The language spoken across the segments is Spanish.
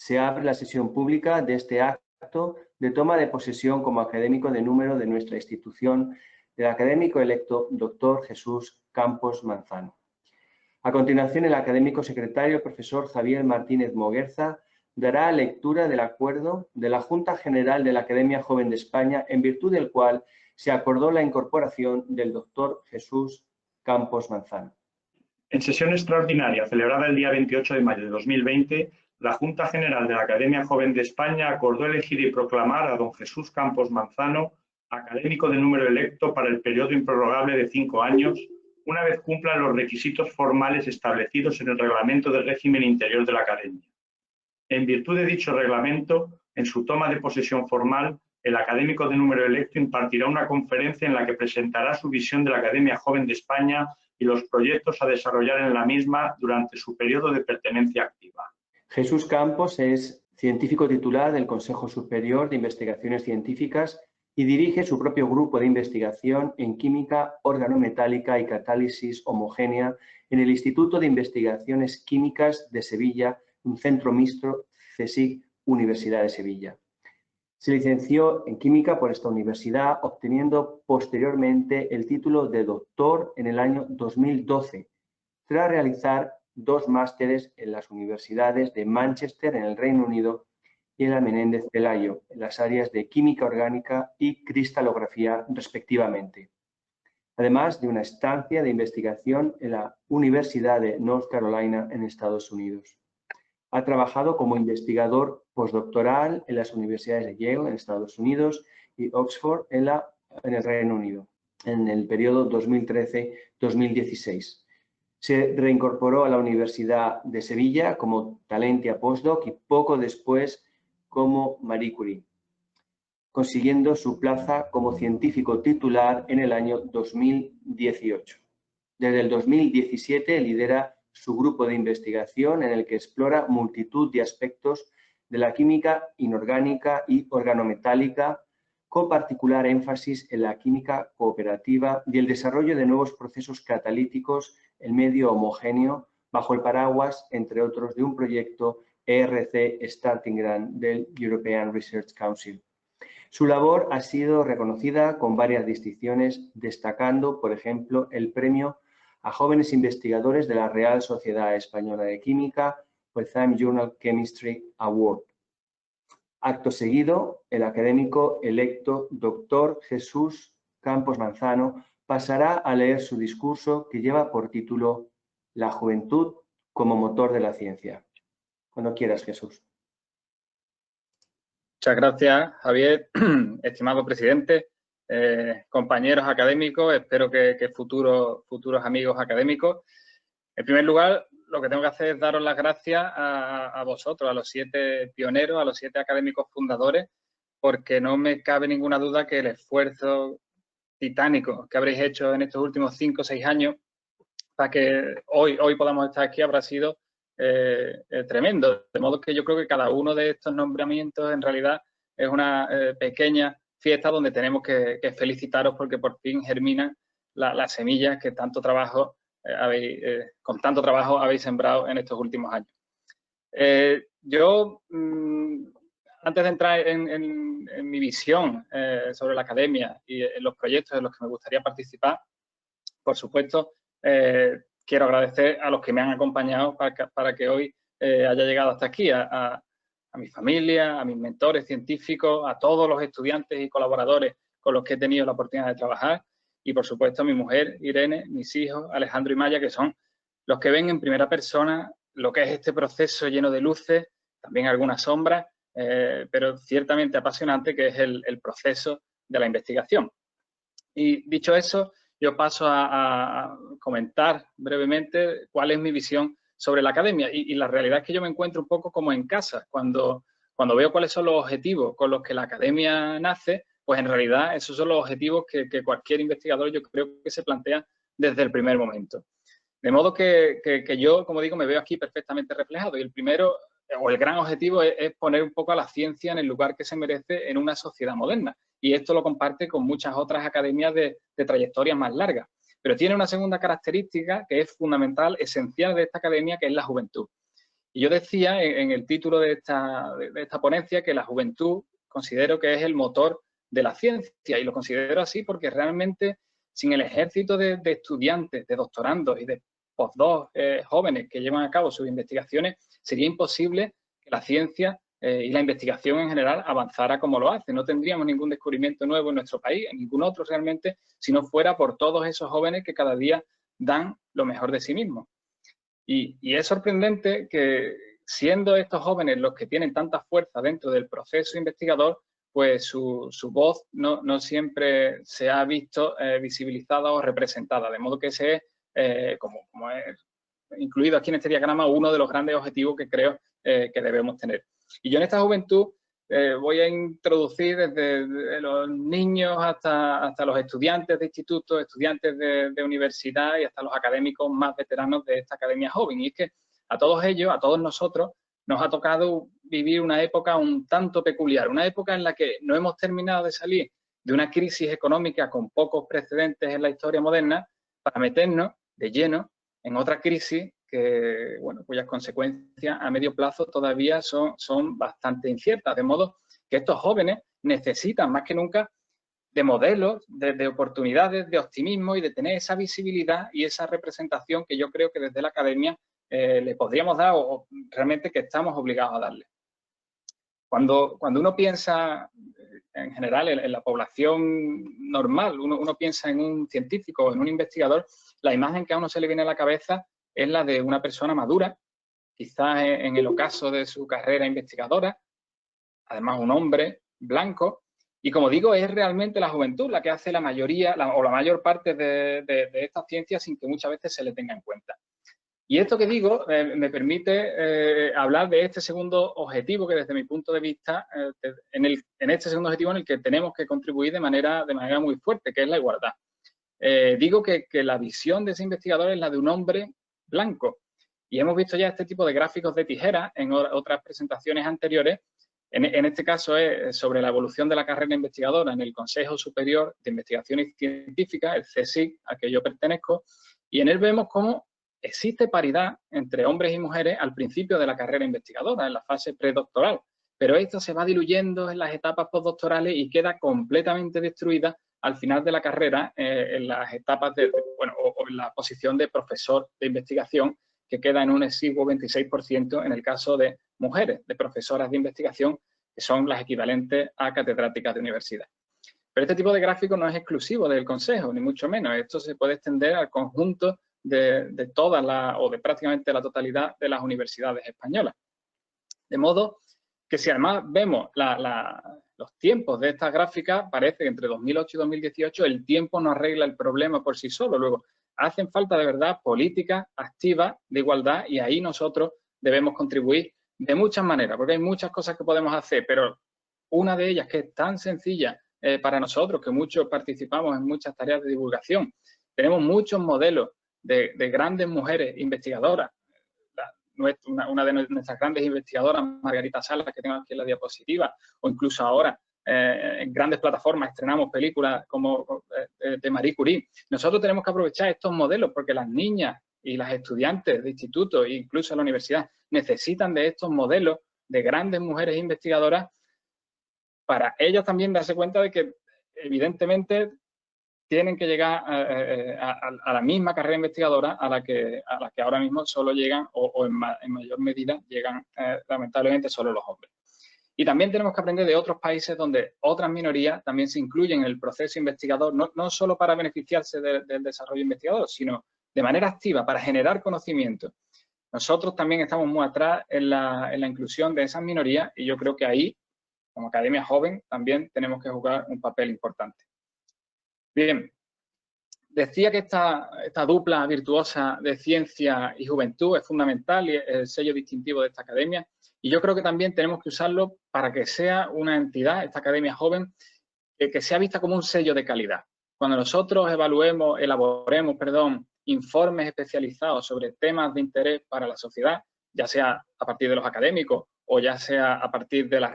Se abre la sesión pública de este acto de toma de posesión como académico de número de nuestra institución del académico electo Dr. Jesús Campos Manzano. A continuación, el académico secretario, profesor Javier Martínez Moguerza, dará lectura del acuerdo de la Junta General de la Academia Joven de España, en virtud del cual se acordó la incorporación del doctor Jesús Campos Manzano. En sesión extraordinaria celebrada el día 28 de mayo de 2020, la Junta General de la Academia Joven de España acordó elegir y proclamar a don Jesús Campos Manzano académico de número electo para el periodo improrrogable de 5 años, una vez cumplan los requisitos formales establecidos en el reglamento del régimen interior de la Academia. En virtud de dicho reglamento, en su toma de posesión formal, el académico de número electo impartirá una conferencia en la que presentará su visión de la Academia Joven de España y los proyectos a desarrollar en la misma durante su periodo de pertenencia activa. Jesús Campos es científico titular del Consejo Superior de Investigaciones Científicas y dirige su propio grupo de investigación en química organometálica y catálisis homogénea en el Instituto de Investigaciones Químicas de Sevilla, un centro mixto CSIC, Universidad de Sevilla. Se licenció en química por esta universidad, obteniendo posteriormente el título de doctor en el año 2012, tras realizar 2 másteres en las universidades de Manchester, en el Reino Unido, y en la Menéndez Pelayo, en las áreas de química orgánica y cristalografía, respectivamente. Además de una estancia de investigación en la Universidad de North Carolina, en Estados Unidos. Ha trabajado como investigador postdoctoral en las universidades de Yale, en Estados Unidos, y Oxford, en el Reino Unido, en el periodo 2013-2016. Se reincorporó a la Universidad de Sevilla como Talentia Postdoc y poco después como Marie Curie, consiguiendo su plaza como científico titular en el año 2018. Desde el 2017 lidera su grupo de investigación en el que explora multitud de aspectos de la química inorgánica y organometálica, con particular énfasis en la química cooperativa y el desarrollo de nuevos procesos catalíticos en medio homogéneo, bajo el paraguas, entre otros, de un proyecto ERC Starting Grant del European Research Council. Su labor ha sido reconocida con varias distinciones, destacando, por ejemplo, el premio a jóvenes investigadores de la Real Sociedad Española de Química o el Time Journal Chemistry Award. Acto seguido, el académico electo Dr. Jesús Campos Manzano pasará a leer su discurso, que lleva por título La juventud como motor de la ciencia. Cuando quieras, Jesús. Muchas gracias, Javier. Estimado presidente, compañeros académicos, espero que futuros amigos académicos. En primer lugar, lo que tengo que hacer es daros las gracias a vosotros, a los 7 pioneros, a los 7 académicos fundadores, porque no me cabe ninguna duda que el esfuerzo titánico que habréis hecho en estos últimos 5 o 6 años para que hoy podamos estar aquí habrá sido tremendo. De modo que yo creo que cada uno de estos nombramientos en realidad es una pequeña fiesta donde tenemos que felicitaros porque por fin germinan las semillas que con tanto trabajo habéis sembrado en estos últimos años. Antes de entrar en mi visión sobre la academia y en los proyectos en los que me gustaría participar, por supuesto, quiero agradecer a los que me han acompañado para que hoy haya llegado hasta aquí, a mi familia, a mis mentores científicos, a todos los estudiantes y colaboradores con los que he tenido la oportunidad de trabajar y, por supuesto, a mi mujer, Irene, mis hijos, Alejandro y Maya, que son los que ven en primera persona lo que es este proceso lleno de luces, también algunas sombras, pero ciertamente apasionante, que es el proceso de la investigación. Y dicho eso, yo paso a comentar brevemente cuál es mi visión sobre la academia. Y la realidad es que yo me encuentro un poco como en casa. Cuando veo cuáles son los objetivos con los que la academia nace, pues en realidad esos son los objetivos que cualquier investigador yo creo que se plantea desde el primer momento. De modo que yo, como digo, me veo aquí perfectamente reflejado. Y el primero, o el gran objetivo, es poner un poco a la ciencia en el lugar que se merece en una sociedad moderna. Y esto lo comparte con muchas otras academias de trayectorias más largas. Pero tiene una segunda característica que es fundamental, esencial de esta academia, que es la juventud. Y yo decía en el título de esta ponencia que la juventud considero que es el motor de la ciencia, y lo considero así porque realmente sin el ejército de estudiantes, de doctorandos y de postdocs jóvenes que llevan a cabo sus investigaciones, sería imposible que la ciencia y la investigación en general avanzara como lo hace. No tendríamos ningún descubrimiento nuevo en nuestro país, en ningún otro realmente, si no fuera por todos esos jóvenes que cada día dan lo mejor de sí mismos. Y es sorprendente que, siendo estos jóvenes los que tienen tanta fuerza dentro del proceso investigador, pues su voz no siempre se ha visto visibilizada o representada, de modo que ese es, como es incluido aquí en este diagrama, uno de los grandes objetivos que creo que debemos tener. Y yo en esta juventud voy a introducir desde los niños hasta los estudiantes de institutos, estudiantes de universidad y hasta los académicos más veteranos de esta academia joven. Y es que a todos ellos, a todos nosotros, nos ha tocado vivir una época un tanto peculiar, una época en la que no hemos terminado de salir de una crisis económica con pocos precedentes en la historia moderna para meternos de lleno en otra crisis que, bueno, cuyas consecuencias a medio plazo todavía son bastante inciertas, de modo que estos jóvenes necesitan más que nunca de modelos, de oportunidades, de optimismo y de tener esa visibilidad y esa representación que yo creo que desde la academia le podríamos dar o realmente que estamos obligados a darle. Cuando uno piensa en general en la población normal, uno piensa en un científico o en un investigador, la imagen que a uno se le viene a la cabeza es la de una persona madura, quizás en el ocaso de su carrera investigadora, además un hombre blanco, y como digo, es realmente la juventud la que hace la mayoría o la mayor parte de estas ciencias sin que muchas veces se le tenga en cuenta. Y esto que digo me permite hablar de este segundo objetivo que desde mi punto de vista, en este segundo objetivo en el que tenemos que contribuir de manera muy fuerte, que es la igualdad. Digo que la visión de ese investigador es la de un hombre blanco. Y hemos visto ya este tipo de gráficos de tijera en otras presentaciones anteriores. En este caso es sobre la evolución de la carrera investigadora en el Consejo Superior de Investigaciones Científicas, el CSIC, al que yo pertenezco, y en él vemos cómo existe paridad entre hombres y mujeres al principio de la carrera investigadora, en la fase predoctoral, pero esto se va diluyendo en las etapas postdoctorales y queda completamente destruida al final de la carrera en las etapas o en la posición de profesor de investigación, que queda en un exiguo 26% en el caso de mujeres, de profesoras de investigación, que son las equivalentes a catedráticas de universidad. Pero este tipo de gráfico no es exclusivo del Consejo, ni mucho menos. Esto se puede extender al conjunto de todas o de prácticamente la totalidad de las universidades españolas. De modo que si además vemos los tiempos de estas gráficas, parece que entre 2008 y 2018 el tiempo no arregla el problema por sí solo. Luego, hacen falta de verdad políticas activas de igualdad y ahí nosotros debemos contribuir de muchas maneras, porque hay muchas cosas que podemos hacer, pero una de ellas que es tan sencilla para nosotros, que muchos participamos en muchas tareas de divulgación. Tenemos muchos modelos de grandes mujeres investigadoras. Una de nuestras grandes investigadoras, Margarita Salas, que tengo aquí en la diapositiva, o incluso ahora en grandes plataformas estrenamos películas como de Marie Curie. Nosotros tenemos que aprovechar estos modelos porque las niñas y las estudiantes de institutos e incluso la universidad necesitan de estos modelos de grandes mujeres investigadoras para ellas también darse cuenta de que evidentemente tienen que llegar a la misma carrera investigadora a la que ahora mismo solo llegan, o en mayor medida llegan lamentablemente solo los hombres. Y también tenemos que aprender de otros países donde otras minorías también se incluyen en el proceso investigador, no solo para beneficiarse del desarrollo investigador, sino de manera activa para generar conocimiento. Nosotros también estamos muy atrás en la inclusión de esas minorías y yo creo que ahí, como Academia Joven, también tenemos que jugar un papel importante. Bien, decía que esta dupla virtuosa de ciencia y juventud es fundamental y es el sello distintivo de esta academia. Y yo creo que también tenemos que usarlo para que sea una entidad, esta Academia Joven, que sea vista como un sello de calidad. Cuando nosotros elaboremos informes especializados sobre temas de interés para la sociedad, ya sea a partir de los académicos o ya sea a partir de la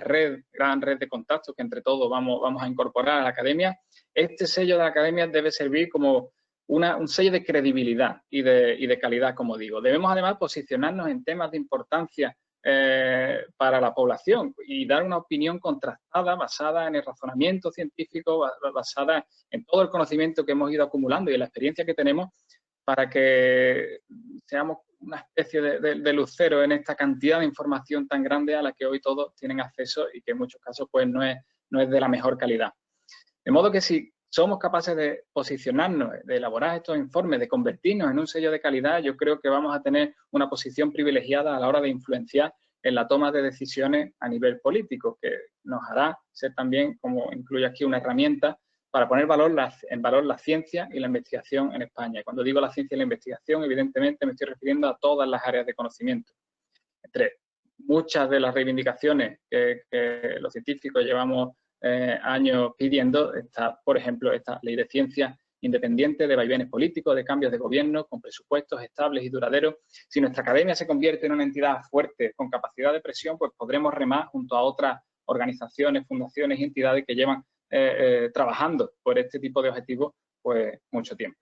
gran red de contactos que entre todos vamos a incorporar a la academia, este sello de la academia debe servir como un sello de credibilidad y de calidad, como digo. Debemos además posicionarnos en temas de importancia para la población y dar una opinión contrastada, basada en el razonamiento científico, basada en todo el conocimiento que hemos ido acumulando y en la experiencia que tenemos, para que seamos una especie de lucero en esta cantidad de información tan grande a la que hoy todos tienen acceso y que en muchos casos pues no es de la mejor calidad. De modo que si somos capaces de posicionarnos, de elaborar estos informes, de convertirnos en un sello de calidad, yo creo que vamos a tener una posición privilegiada a la hora de influenciar en la toma de decisiones a nivel político, que nos hará ser también, como incluye aquí, una herramienta para poner en valor la ciencia y la investigación en España. Y cuando digo la ciencia y la investigación, evidentemente me estoy refiriendo a todas las áreas de conocimiento. Entre muchas de las reivindicaciones que los científicos llevamos años pidiendo, está, por ejemplo, esta ley de ciencia independiente de vaivenes políticos, de cambios de gobierno, con presupuestos estables y duraderos. Si nuestra academia se convierte en una entidad fuerte, con capacidad de presión, pues podremos remar junto a otras organizaciones, fundaciones y entidades que llevan trabajando por este tipo de objetivos pues mucho tiempo.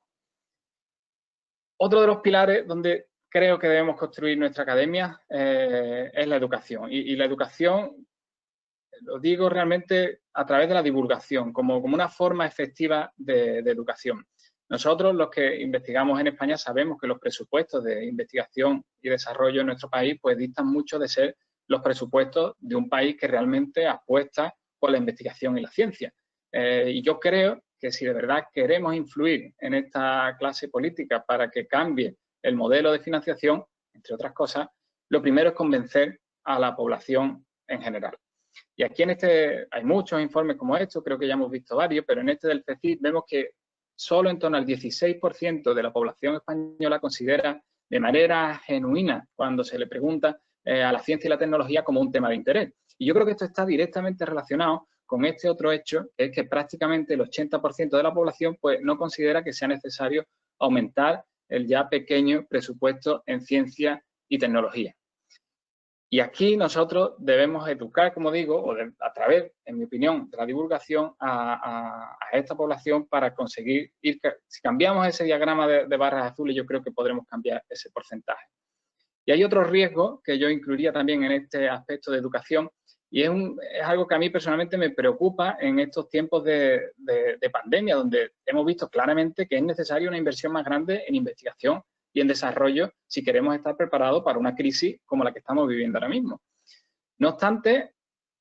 Otro de los pilares donde creo que debemos construir nuestra academia es la educación. Y la educación, lo digo realmente a través de la divulgación, como una forma efectiva de educación. Nosotros, los que investigamos en España, sabemos que los presupuestos de investigación y desarrollo en nuestro país pues distan mucho de ser los presupuestos de un país que realmente apuesta por la investigación y la ciencia. Y yo creo que si de verdad queremos influir en esta clase política para que cambie el modelo de financiación, entre otras cosas, lo primero es convencer a la población en general. Y aquí hay muchos informes como estos, creo que ya hemos visto varios, pero en este del CECID vemos que solo en torno al 16% de la población española considera de manera genuina, cuando se le pregunta a la ciencia y la tecnología, como un tema de interés. Y yo creo que esto está directamente relacionado con este otro hecho, que es que prácticamente el 80% de la población pues, no considera que sea necesario aumentar el ya pequeño presupuesto en ciencia y tecnología. Y aquí nosotros debemos educar, como digo, a través, en mi opinión, de la divulgación a esta población para conseguir si cambiamos ese diagrama de barras azules, yo creo que podremos cambiar ese porcentaje. Y hay otro riesgo que yo incluiría también en este aspecto de educación, y es algo que a mí personalmente me preocupa en estos tiempos de pandemia, donde hemos visto claramente que es necesaria una inversión más grande en investigación y en desarrollo si queremos estar preparados para una crisis como la que estamos viviendo ahora mismo. No obstante,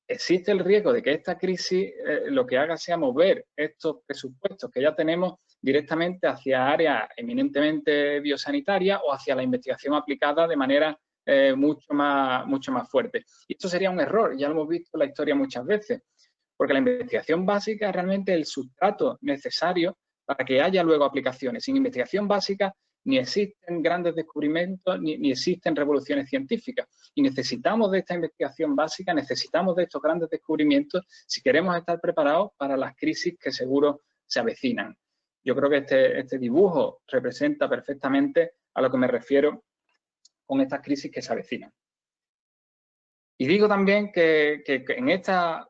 existe el riesgo de que esta crisis lo que haga sea mover estos presupuestos que ya tenemos directamente hacia áreas eminentemente biosanitarias o hacia la investigación aplicada de manera mucho más fuerte. Y esto sería un error, ya lo hemos visto en la historia muchas veces, porque la investigación básica es realmente el sustrato necesario para que haya luego aplicaciones. Sin investigación básica ni existen grandes descubrimientos, ni existen revoluciones científicas. Y necesitamos de esta investigación básica, necesitamos de estos grandes descubrimientos si queremos estar preparados para las crisis que seguro se avecinan. Yo creo que este dibujo representa perfectamente a lo que me refiero con estas crisis que se avecinan. Y digo también que en esta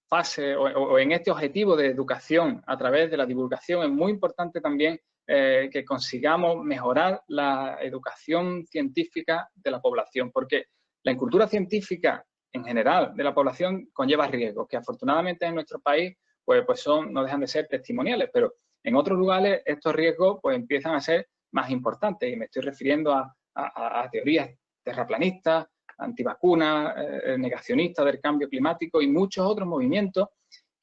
fase o en este objetivo de educación a través de la divulgación es muy importante también que consigamos mejorar la educación científica de la población, porque la incultura científica en general de la población conlleva riesgos que afortunadamente en nuestro país pues no dejan de ser testimoniales, pero en otros lugares estos riesgos pues empiezan a ser más importantes y me estoy refiriendo a teorías terraplanistas, antivacunas, negacionistas del cambio climático y muchos otros movimientos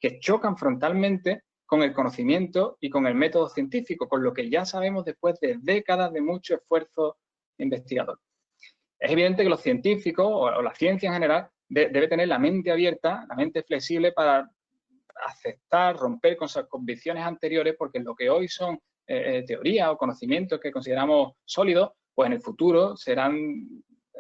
que chocan frontalmente con el conocimiento y con el método científico, con lo que ya sabemos después de décadas de mucho esfuerzo investigador. Es evidente que los científicos o la ciencia en general debe tener la mente abierta, la mente flexible para aceptar, romper con sus convicciones anteriores, porque lo que hoy son teorías o conocimientos que consideramos sólidos, pues en el futuro serán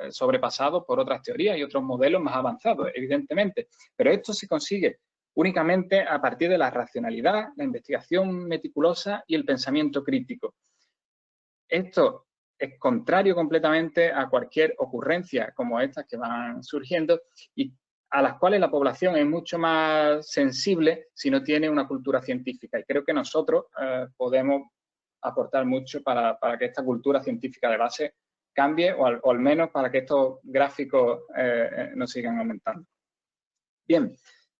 sobrepasados por otras teorías y otros modelos más avanzados, evidentemente. Pero esto se consigue únicamente a partir de la racionalidad, la investigación meticulosa y el pensamiento crítico. Esto es contrario completamente a cualquier ocurrencia como estas que van surgiendo y a las cuales la población es mucho más sensible si no tiene una cultura científica. Y creo que nosotros podemos aportar mucho para que esta cultura científica de base cambie o al menos para que estos gráficos no sigan aumentando. Bien,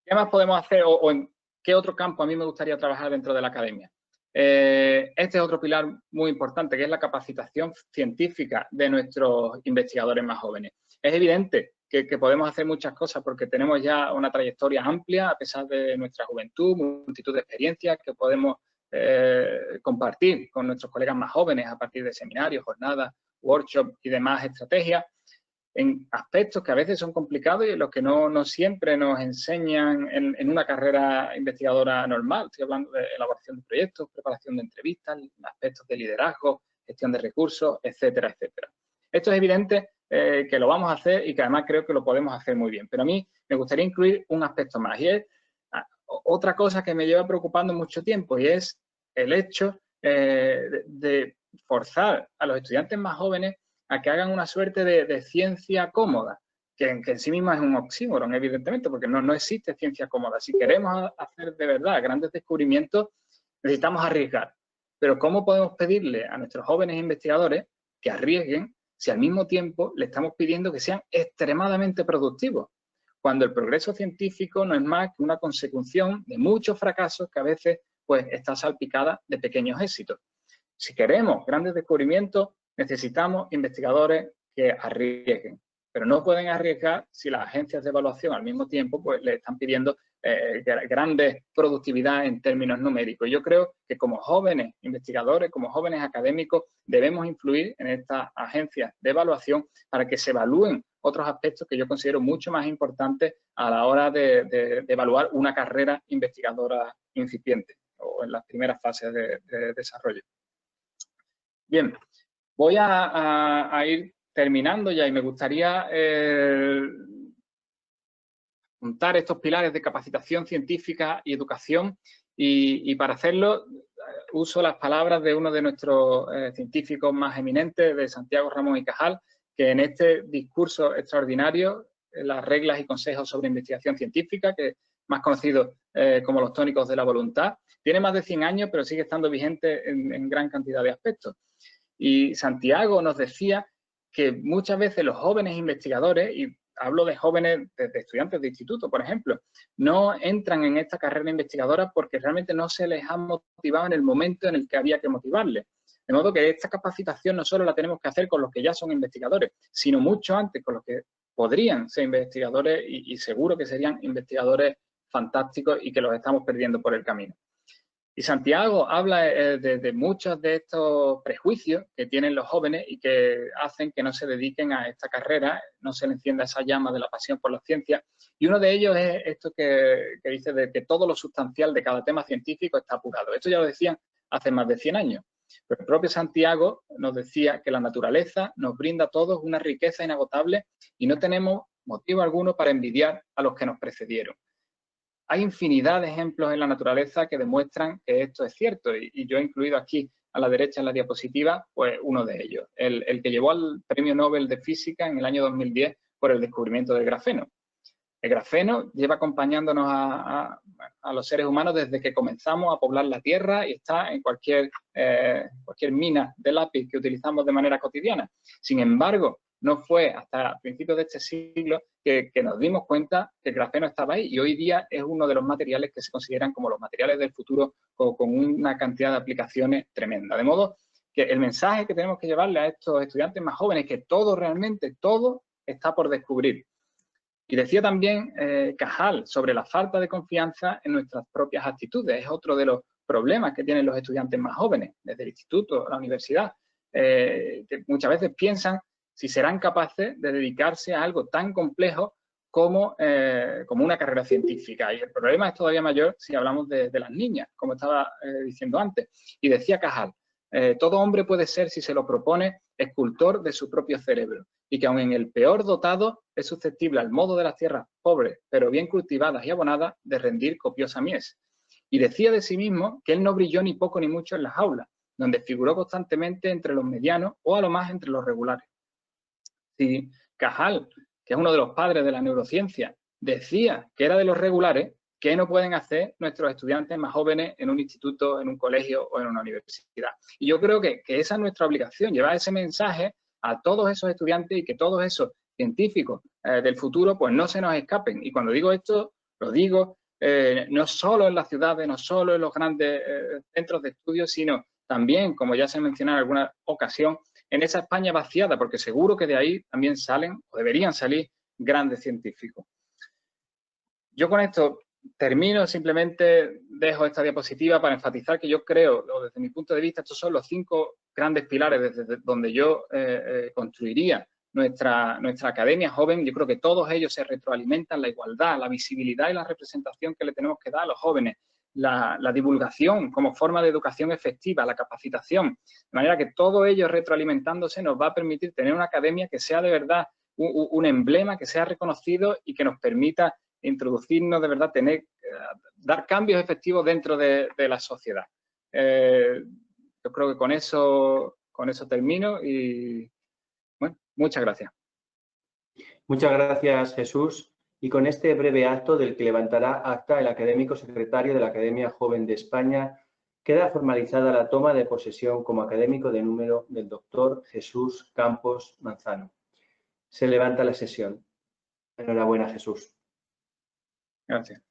¿qué más podemos hacer o en qué otro campo a mí me gustaría trabajar dentro de la academia? Este es otro pilar muy importante, que es la capacitación científica de nuestros investigadores más jóvenes. Es evidente que podemos hacer muchas cosas porque tenemos ya una trayectoria amplia a pesar de nuestra juventud, multitud de experiencias que podemos compartir con nuestros colegas más jóvenes a partir de seminarios, jornadas, workshops y demás estrategias en aspectos que a veces son complicados y en los que no siempre nos enseñan en una carrera investigadora normal. Estoy hablando de elaboración de proyectos, preparación de entrevistas, aspectos de liderazgo, gestión de recursos, etcétera, etcétera. Esto es evidente que lo vamos a hacer y que además creo que lo podemos hacer muy bien. Pero a mí me gustaría incluir un aspecto más y es otra cosa que me lleva preocupando mucho tiempo y es el hecho de forzar a los estudiantes más jóvenes a que hagan una suerte de ciencia cómoda, que en sí misma es un oxímoron, evidentemente, porque no existe ciencia cómoda. Si queremos hacer de verdad grandes descubrimientos, necesitamos arriesgar. Pero ¿cómo podemos pedirle a nuestros jóvenes investigadores que arriesguen si al mismo tiempo le estamos pidiendo que sean extremadamente productivos? Cuando el progreso científico no es más que una consecución de muchos fracasos que a veces pues, está salpicada de pequeños éxitos. Si queremos grandes descubrimientos, necesitamos investigadores que arriesguen, pero no pueden arriesgar si las agencias de evaluación al mismo tiempo pues, le están pidiendo grandes productividad en términos numéricos. Yo creo que como jóvenes investigadores, como jóvenes académicos, debemos influir en estas agencias de evaluación para que se evalúen otros aspectos que yo considero mucho más importantes a la hora de evaluar una carrera investigadora incipiente o en las primeras fases de desarrollo. Bien, voy a ir terminando ya y me gustaría juntar estos pilares de capacitación científica y educación y para hacerlo uso las palabras de uno de nuestros científicos más eminentes, de Santiago Ramón y Cajal, que en este discurso extraordinario, las reglas y consejos sobre investigación científica, que es más conocido como los tónicos de la voluntad, tiene más de 100 años, pero sigue estando vigente en gran cantidad de aspectos. Y Santiago nos decía que muchas veces los jóvenes investigadores, y hablo de jóvenes, de estudiantes de instituto, por ejemplo, no entran en esta carrera investigadora porque realmente no se les ha motivado en el momento en el que había que motivarles. De modo que esta capacitación no solo la tenemos que hacer con los que ya son investigadores, sino mucho antes con los que podrían ser investigadores y seguro que serían investigadores fantásticos y que los estamos perdiendo por el camino. Y Santiago habla de muchos de estos prejuicios que tienen los jóvenes y que hacen que no se dediquen a esta carrera, no se le encienda esa llama de la pasión por la ciencia. Y uno de ellos es esto que dice de que todo lo sustancial de cada tema científico está apurado. Esto ya lo decían hace más de 100 años. Pero el propio Santiago nos decía que la naturaleza nos brinda a todos una riqueza inagotable y no tenemos motivo alguno para envidiar a los que nos precedieron. Hay infinidad de ejemplos en la naturaleza que demuestran que esto es cierto y yo he incluido aquí a la derecha en la diapositiva pues uno de ellos, el que llevó al Premio Nobel de Física en el año 2010 por el descubrimiento del grafeno. El grafeno lleva acompañándonos a los seres humanos desde que comenzamos a poblar la Tierra y está en cualquier mina de lápiz que utilizamos de manera cotidiana. Sin embargo, no fue hasta principios de este siglo que nos dimos cuenta que el grafeno estaba ahí y hoy día es uno de los materiales que se consideran como los materiales del futuro con una cantidad de aplicaciones tremenda. De modo que el mensaje que tenemos que llevarle a estos estudiantes más jóvenes es que todo, realmente todo, está por descubrir. Y decía también Cajal sobre la falta de confianza en nuestras propias actitudes. Es otro de los problemas que tienen los estudiantes más jóvenes, desde el instituto a la universidad, que muchas veces piensan si serán capaces de dedicarse a algo tan complejo como una carrera científica. Y el problema es todavía mayor si hablamos de las niñas, como estaba diciendo antes. Y decía Cajal, todo hombre puede ser, si se lo propone, escultor de su propio cerebro, y que aun en el peor dotado es susceptible al modo de las tierras pobres, pero bien cultivadas y abonadas, de rendir copiosa mies. Y decía de sí mismo que él no brilló ni poco ni mucho en las aulas, donde figuró constantemente entre los medianos o a lo más entre los regulares. Si Cajal, que es uno de los padres de la neurociencia, decía que era de los regulares, ¿Qué no pueden hacer nuestros estudiantes más jóvenes en un instituto, en un colegio o en una universidad? Y yo creo que esa es nuestra obligación, llevar ese mensaje a todos esos estudiantes y que todos esos científicos del futuro pues no se nos escapen. Y cuando digo esto, lo digo no solo en las ciudades, no solo en los grandes centros de estudio, sino también, como ya se mencionó en alguna ocasión, en esa España vaciada, porque seguro que de ahí también salen o deberían salir grandes científicos. Yo con esto termino, simplemente dejo esta diapositiva para enfatizar que yo creo, o desde mi punto de vista, estos son los 5 grandes pilares desde donde yo construiría nuestra academia joven. Yo creo que todos ellos se retroalimentan: la igualdad, la visibilidad y la representación que le tenemos que dar a los jóvenes, la divulgación como forma de educación efectiva, la capacitación, de manera que todo ello retroalimentándose nos va a permitir tener una academia que sea de verdad un emblema, que sea reconocido y que nos permita introducirnos de verdad, dar cambios efectivos dentro de la sociedad. Yo creo que con eso termino y, bueno, muchas gracias. Muchas gracias, Jesús. Y con este breve acto, del que levantará acta el académico secretario de la Academia Joven de España, queda formalizada la toma de posesión como académico de número del doctor Jesús Campos Manzano. Se levanta la sesión. Enhorabuena, Jesús. Gracias.